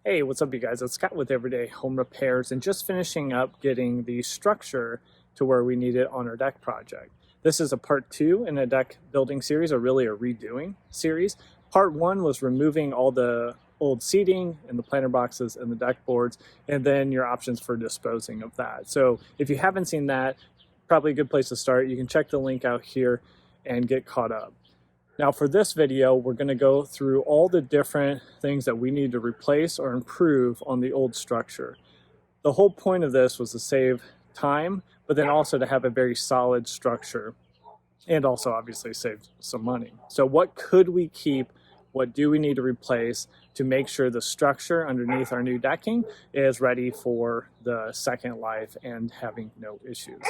Hey, what's up you guys? It's Scott with Everyday Home Repairs and just finishing up getting the structure to where we need it on our deck project. This is a part 2 in a deck building series, or really a redoing series. Part 1 was removing all the old seating and the planter boxes and the deck boards, and then your options for disposing of that. So if you haven't seen that, probably a good place to start. You can check the link out here and get caught up. Now for this video, we're going to go through all the different things that we need to replace or improve on the old structure. The whole point of this was to save time, but then also to have a very solid structure and also obviously save some money. So what could we keep? What do we need to replace to make sure the structure underneath our new decking is ready for the second life and having no issues?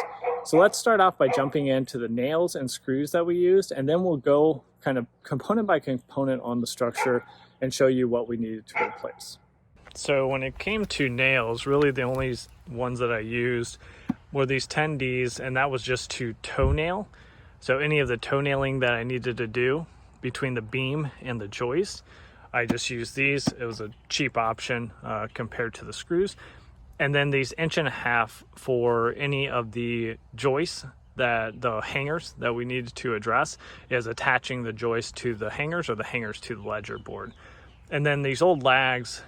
So let's start off by jumping into the nails and screws that we used, and then we'll go kind of component by component on the structure and show you what we needed to replace. So when it came to nails, really the only ones that I used were these 10Ds, and that was just to toenail. So any of the toenailing that I needed to do between the beam and the joist, I just used these. It was a cheap option compared to the screws. And then these 1.5" for any of the joists, that the hangers that we needed to address, is attaching the joist to the hangers or the hangers to the ledger board. And then these old lags,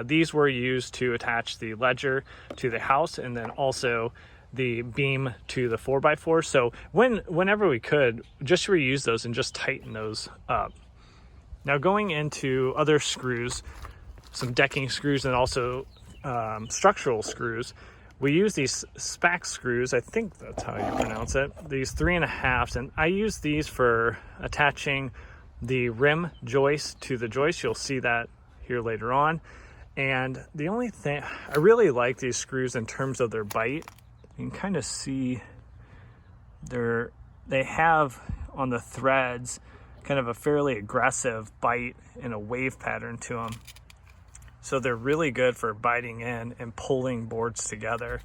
these were used to attach the ledger to the house, and then also the beam to the 4x4. So whenever we could, just reuse those and just tighten those up. Now going into other screws, some decking screws and also structural screws, we use these Spac Screws. I think that's how you pronounce it. These 3.5s, and I use these for attaching the rim joist to the joist. You'll see that here later on. And the only thing, I really like these screws in terms of their bite. You can kind of see they have on the threads kind of a fairly aggressive bite and a wave pattern to them. So they're really good for biting in and pulling boards together.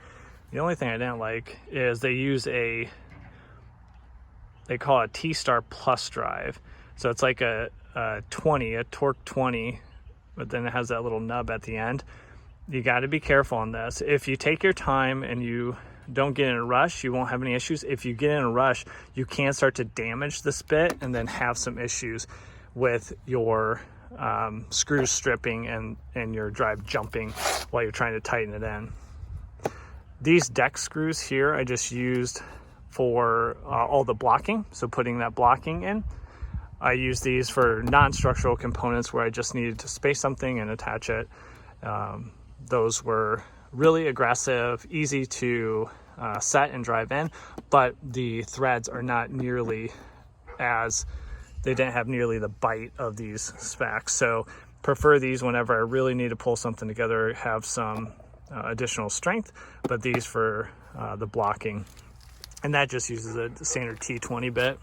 The only thing I didn't like is they use they call it T-Star Plus drive. So it's like a torque 20, but then it has that little nub at the end. You got to be careful on this. If you take your time and you don't get in a rush, you won't have any issues. If you get in a rush, you can start to damage the spit and then have some issues with your screws stripping and your drive jumping while you're trying to tighten it in. These deck screws here I just used for all the blocking, so putting that blocking in. I use these for non-structural components where I just needed to space something and attach it. Those were really aggressive, easy to set and drive in, but the threads are not nearly they didn't have nearly the bite of these Spacs. So prefer these whenever I really need to pull something together, have some additional strength, but these for the blocking. And that just uses a standard T20 bit.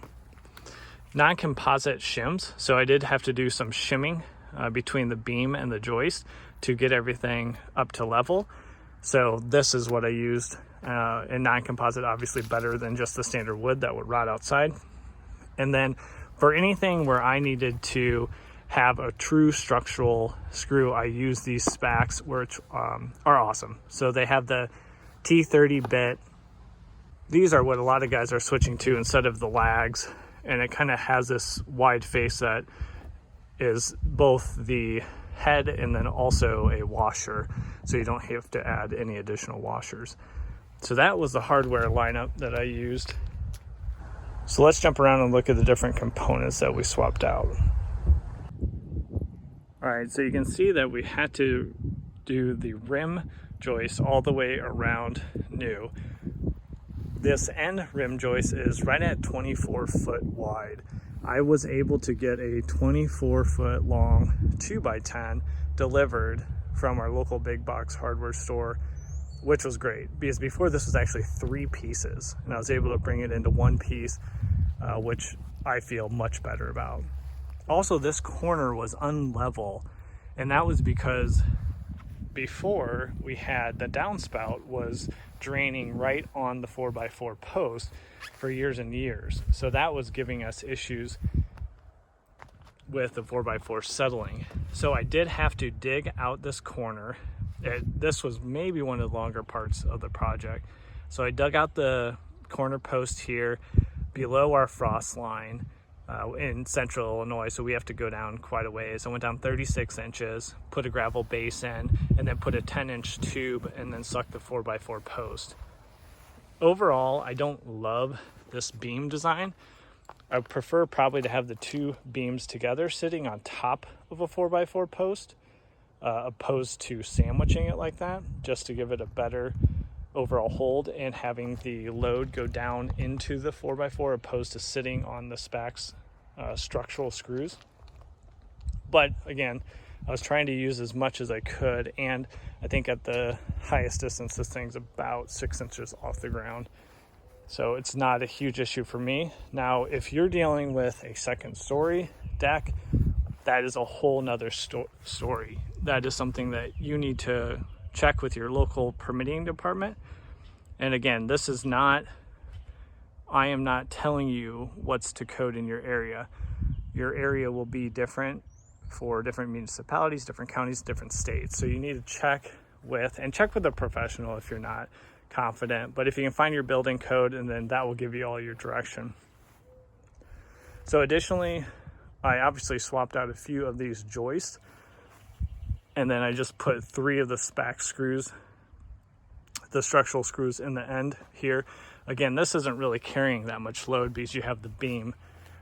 Non-composite shims. So I did have to do some shimming between the beam and the joist to get everything up to level. So this is what I used. And non-composite, obviously better than just the standard wood that would rot outside. And then for anything where I needed to have a true structural screw, I use these Spacs, which are awesome. So they have the T30 bit. These are what a lot of guys are switching to instead of the lags. And it kind of has this wide face that is both the head and then also a washer, so you don't have to add any additional washers. So that was the hardware lineup that I used. So let's jump around and look at the different components that we swapped out. All right, so you can see that we had to do the rim joist all the way around new. This end rim joist is right at 24 foot wide. I was able to get a 24 foot long 2x10 delivered from our local big box hardware store, which was great because before this was actually 3 pieces and I was able to bring it into 1 piece, which I feel much better about. Also, this corner was unlevel, and that was because before we had the downspout was draining right on the 4x4 post for years and years. So that was giving us issues with the 4x4 settling. So I did have to dig out this corner. This was maybe one of the longer parts of the project. So I dug out the corner post here below our frost line in central Illinois, so we have to go down quite a ways. I went down 36 inches, put a gravel base in, and then put a 10-inch tube and then stuck the 4x4 post. Overall, I don't love this beam design. I prefer probably to have the two beams together sitting on top of a 4x4 post, opposed to sandwiching it like that, just to give it a better overall hold and having the load go down into the 4x4 opposed to sitting on the Spac's structural screws. But again, I was trying to use as much as I could, and I think at the highest distance this thing's about 6 inches off the ground, so it's not a huge issue for me. Now if you're dealing with a second story deck, that is a whole nother story. That is something that you need to check with your local permitting department. And again, this is not, I am not telling you what's to code in your area. Your area will be different for different municipalities, different counties, different states. So you need to check with a professional if you're not confident. But if you can find your building code, and then that will give you all your direction. So additionally, I obviously swapped out a few of these joists, and then I just put 3 of the Spac screws, the structural screws in the end here. Again, this isn't really carrying that much load because you have the beam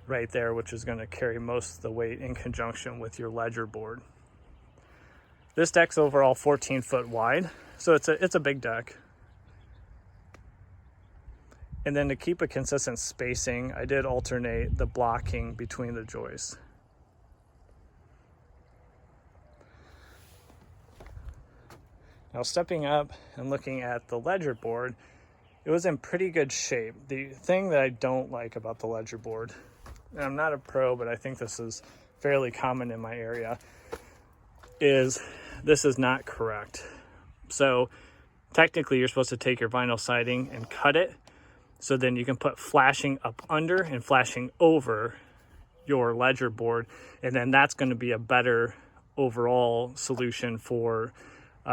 right there, which is going to carry most of the weight in conjunction with your ledger board. This deck's overall 14 foot wide, so it's a big deck. And then to keep a consistent spacing, I did alternate the blocking between the joists. Now stepping up and looking at the ledger board, it was in pretty good shape. The thing that I don't like about the ledger board, and I'm not a pro, but I think this is fairly common in my area, is this is not correct. So technically you're supposed to take your vinyl siding and cut it, so then you can put flashing up under and flashing over your ledger board, and then that's going to be a better overall solution for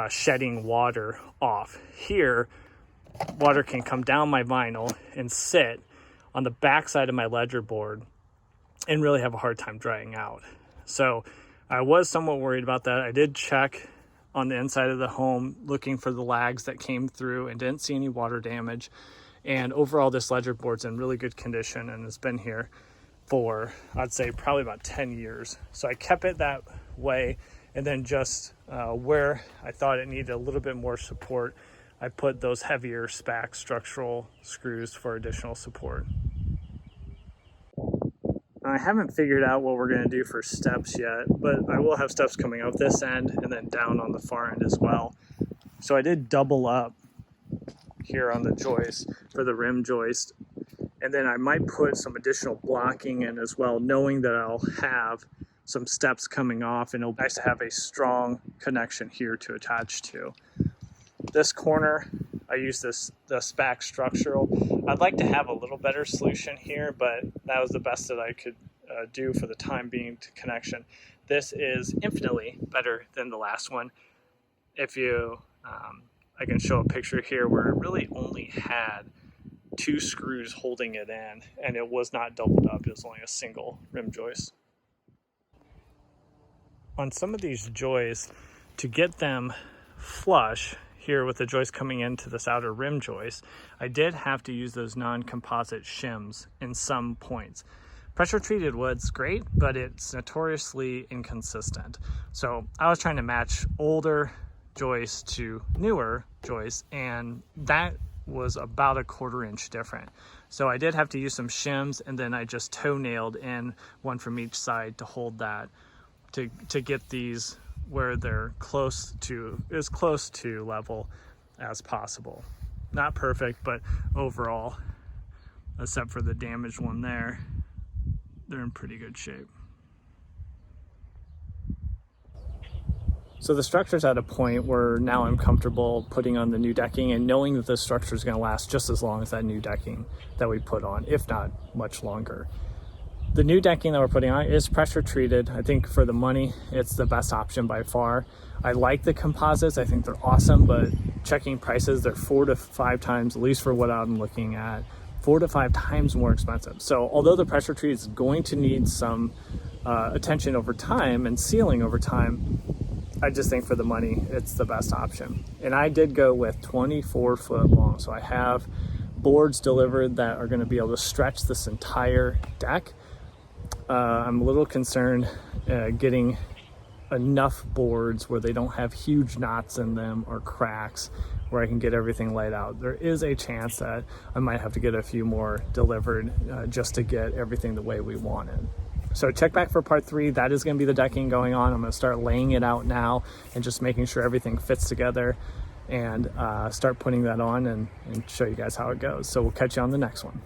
shedding water off. Here, water can come down my vinyl and sit on the back side of my ledger board and really have a hard time drying out. So I was somewhat worried about that. I did check on the inside of the home looking for the lags that came through and didn't see any water damage. And overall, this ledger board's in really good condition and has been here for, I'd say, probably about 10 years. So I kept it that way, and then just where I thought it needed a little bit more support, I put those heavier Spac structural screws for additional support. I haven't figured out what we're going to do for steps yet, but I will have steps coming out this end and then down on the far end as well. So I did double up here on the joist for the rim joist, and then I might put some additional blocking in as well, knowing that I'll have some steps coming off, and it'll be nice to have a strong connection here to attach to. This corner, I use the Spac structural. I'd like to have a little better solution here, but that was the best that I could do for the time being to connection. This is infinitely better than the last one. If you, I can show a picture here where it really only had 2 screws holding it in, and it was not doubled up. It was only a single rim joist. On some of these joists, to get them flush here with the joist coming into this outer rim joist, I did have to use those non-composite shims in some points. Pressure treated wood's great, but it's notoriously inconsistent. So I was trying to match older joists to newer joists, and that was about a 1/4 inch different. So I did have to use some shims, and then I just toe nailed in one from each side to hold that, to get these where they're as close to level as possible. Not perfect, but overall, except for the damaged one there, they're in pretty good shape. So the structure's at a point where now I'm comfortable putting on the new decking and knowing that the structure is going to last just as long as that new decking that we put on, if not much longer. The new decking that we're putting on is pressure treated. I think for the money, it's the best option by far. I like the composites. I think they're awesome, but checking prices, they're 4 to 5 times, at least for what I'm looking at, 4 to 5 times more expensive. So although the pressure treat is going to need some attention over time and sealing over time, I just think for the money, it's the best option. And I did go with 24 foot long. So I have boards delivered that are going to be able to stretch this entire deck. I'm a little concerned getting enough boards where they don't have huge knots in them or cracks where I can get everything laid out. There is a chance that I might have to get a few more delivered just to get everything the way we want it. So check back for part 3. That is going to be the decking going on. I'm going to start laying it out now and just making sure everything fits together, and start putting that on and show you guys how it goes. So we'll catch you on the next one.